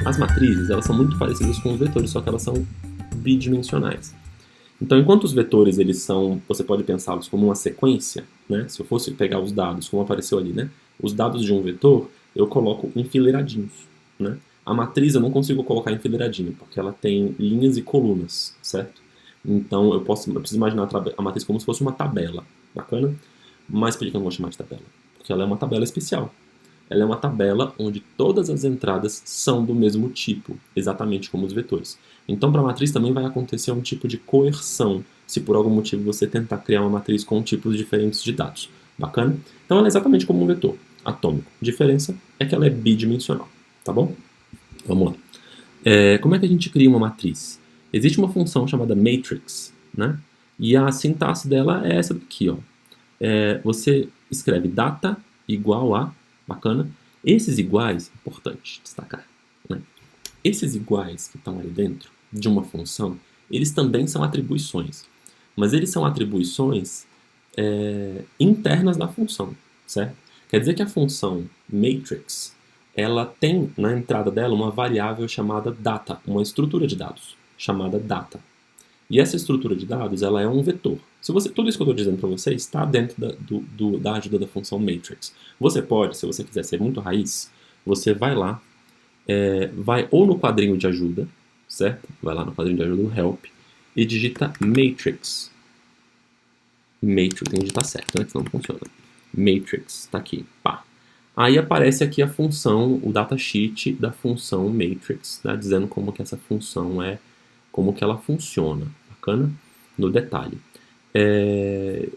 As matrizes, elas são muito parecidas com os vetores, só que elas são bidimensionais. Então, enquanto os vetores, eles são, você pode pensá-los como uma sequência, né? Se eu fosse pegar os dados, como apareceu ali, né? Os dados de um vetor, eu coloco enfileiradinhos, né? A matriz eu não consigo colocar enfileiradinho, porque ela tem linhas e colunas, certo? Então, eu preciso imaginar a matriz como se fosse uma tabela, bacana? Mas por que eu não vou chamar de tabela? Porque ela é uma tabela especial. Ela é uma tabela onde todas as entradas são do mesmo tipo, exatamente como os vetores. Então, para a matriz também vai acontecer um tipo de coerção, se por algum motivo você tentar criar uma matriz com tipos diferentes de dados. Bacana? Então, ela é exatamente como um vetor atômico. A diferença é que ela é bidimensional, tá bom? Vamos lá. Como é que a gente cria uma matriz? Existe uma função chamada matrix, né? E a sintaxe dela é essa daqui, ó. Você escreve data igual a, bacana, esses iguais, importante destacar, né? Esses iguais que estão ali dentro de uma função, eles também são atribuições, mas eles são atribuições internas da função, certo? Quer dizer que a função matrix, ela tem na entrada dela uma variável chamada data, uma estrutura de dados chamada data. E essa estrutura de dados, ela é um vetor. Tudo isso que eu estou dizendo para você está dentro da ajuda da função matrix. Você pode, se você quiser ser muito raiz, você vai lá, vai ou no quadrinho de ajuda, certo? Vai lá no quadrinho de ajuda, o help, e digita matrix. Matrix, tem que digitar certo, né? Senão não funciona. Matrix, tá aqui, pá. Aí aparece aqui a função, o datasheet da função matrix, né? Dizendo como que essa função como que ela funciona, bacana? No detalhe.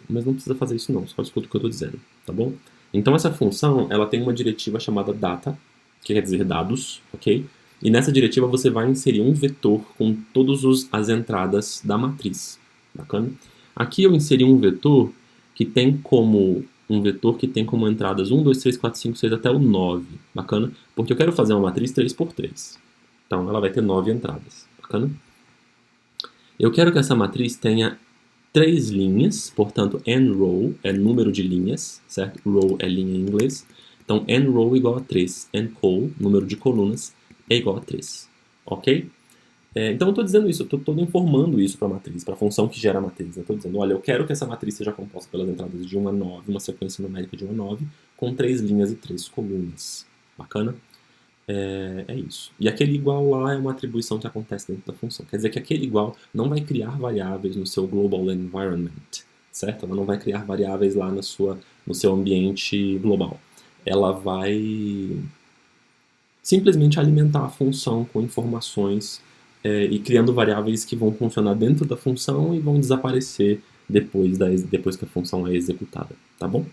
Mas não precisa fazer isso não, só escuta o que eu estou dizendo, tá bom? Então essa função, ela tem uma diretiva chamada data, que quer dizer dados, ok? E nessa diretiva você vai inserir um vetor com todas as entradas da matriz, bacana? Aqui eu inseri um vetor que tem como entradas 1, 2, 3, 4, 5, 6 até o 9, bacana? Porque eu quero fazer uma matriz 3x3. Então ela vai ter 9 entradas, bacana? Eu quero que essa matriz tenha 3 linhas, portanto, n-row é número de linhas, certo? Row é linha em inglês. Então, n-row igual a 3, n-col, número de colunas, é igual a 3, ok? Então, eu estou dizendo isso, eu estou informando isso para a matriz, para a função que gera a matriz. Eu estou dizendo, olha, eu quero que essa matriz seja composta pelas entradas de 1 a 9, uma sequência numérica de 1 a 9, com 3 linhas e 3 colunas. Bacana? É isso. E aquele igual lá é uma atribuição que acontece dentro da função. Quer dizer que aquele igual não vai criar variáveis no seu global environment, certo? Ela não vai criar variáveis lá no seu ambiente global. Ela vai simplesmente alimentar a função com informações e criando variáveis que vão funcionar dentro da função e vão desaparecer depois que a função é executada, tá bom?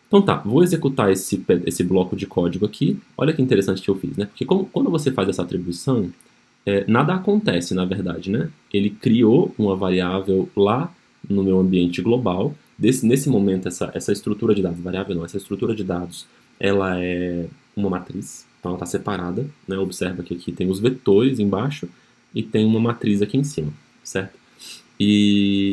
Então tá, vou executar esse bloco de código aqui. Olha que interessante que eu fiz, né? Porque quando você faz essa atribuição, nada acontece, na verdade, né? Ele criou uma variável lá no meu ambiente global. Nesse momento, essa estrutura de dados, variável não, essa estrutura de dados, ela é uma matriz, então ela está separada, né? Observa que aqui tem os vetores embaixo e tem uma matriz aqui em cima, certo?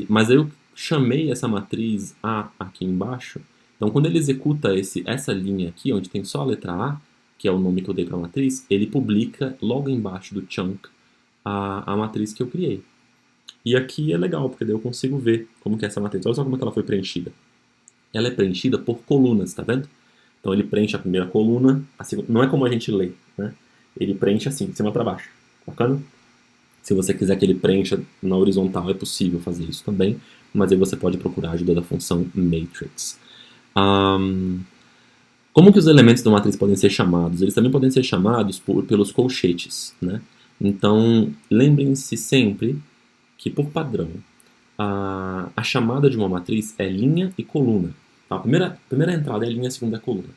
Mas eu chamei essa matriz A aqui embaixo. Então, quando ele executa essa linha aqui, onde tem só a letra A, que é o nome que eu dei para a matriz, ele publica logo embaixo do chunk a matriz que eu criei. E aqui é legal, porque daí eu consigo ver como que é essa matriz. Olha só como é que ela foi preenchida. Ela é preenchida por colunas, tá vendo? Então ele preenche a primeira coluna, a segunda, não é como a gente lê, né? Ele preenche assim, de cima para baixo. Bacana? Se você quiser que ele preencha na horizontal, é possível fazer isso também, mas aí você pode procurar a ajuda da função matrix. Como que os elementos da matriz podem ser chamados? Eles também podem ser chamados pelos colchetes, né? Então, lembrem-se sempre que, por padrão, a chamada de uma matriz é linha e coluna. Tá? A primeira entrada é linha, a segunda é coluna.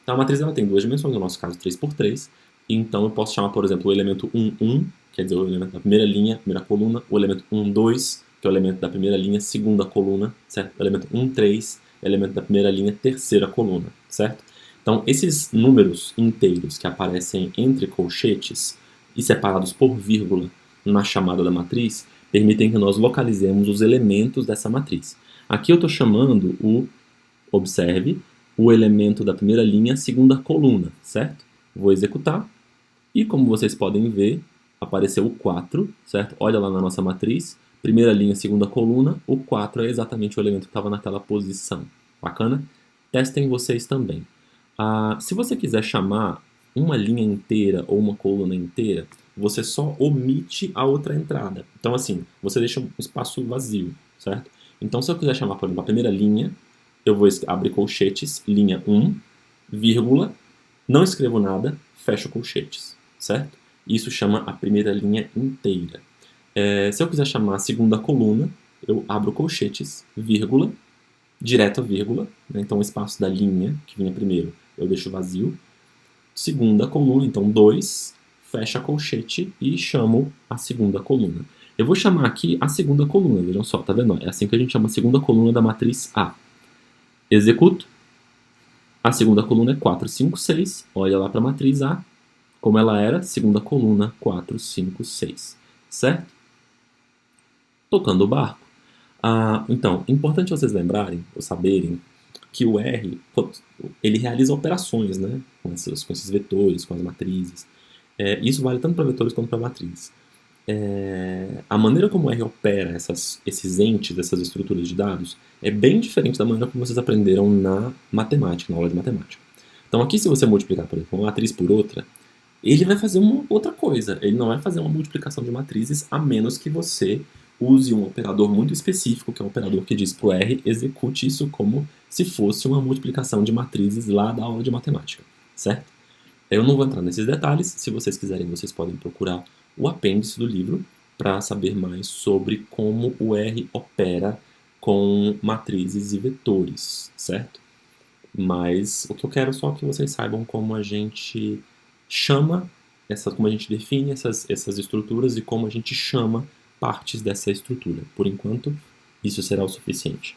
Então, a matriz ela tem 2 dimensões, no nosso caso 3x3. Então, eu posso chamar, por exemplo, o elemento 1, 1, quer dizer, o elemento da primeira linha, primeira coluna. O elemento 1, 2, que é o elemento da primeira linha, segunda coluna, certo? O elemento 1, 3, elemento da primeira linha, terceira coluna, certo? Então, esses números inteiros que aparecem entre colchetes e separados por vírgula na chamada da matriz permitem que nós localizemos os elementos dessa matriz. Aqui eu estou chamando observe, o elemento da primeira linha, segunda coluna, certo? Vou executar E como vocês podem ver, apareceu o 4, certo? Olha lá na nossa matriz, primeira linha, segunda coluna, o 4 é exatamente o elemento que estava naquela posição. Bacana? Testem vocês também. Se você quiser chamar uma linha inteira ou uma coluna inteira, você só omite a outra entrada. Então, assim, você deixa um espaço vazio, certo? Então, se eu quiser chamar, por exemplo, a primeira linha, eu vou abrir colchetes, linha 1, vírgula, não escrevo nada, fecho colchetes, certo? Isso chama a primeira linha inteira. Se eu quiser chamar a segunda coluna, eu abro colchetes, vírgula, direto a vírgula, né? Então o espaço da linha, que vinha primeiro, eu deixo vazio. Segunda coluna, então 2, fecha colchete e chamo a segunda coluna. Eu vou chamar aqui a segunda coluna, vejam só, tá vendo? É assim que a gente chama a segunda coluna da matriz A. Executo. A segunda coluna é 4, 5, 6. Olha lá para a matriz A, como ela era, segunda coluna, 4, 5, 6. Certo? Tocando o barco. Então, importante vocês lembrarem, ou saberem, que o R, ele realiza operações, né? Com esses vetores, com as matrizes. Isso vale tanto para vetores quanto para matrizes. A maneira como o R opera esses entes, essas estruturas de dados, é bem diferente da maneira como vocês aprenderam na matemática, na aula de matemática. Então aqui, se você multiplicar, por exemplo, uma matriz por outra, ele vai fazer uma outra coisa. Ele não vai fazer uma multiplicação de matrizes, a menos que você use um operador muito específico, que é um operador que diz para o R, execute isso como se fosse uma multiplicação de matrizes lá da aula de matemática, certo? Eu não vou entrar nesses detalhes, se vocês quiserem, vocês podem procurar o apêndice do livro para saber mais sobre como o R opera com matrizes e vetores, certo? Mas o que eu quero é só que vocês saibam como a gente chama, como a gente define essas estruturas e como a gente chama partes dessa estrutura. Por enquanto, isso será o suficiente.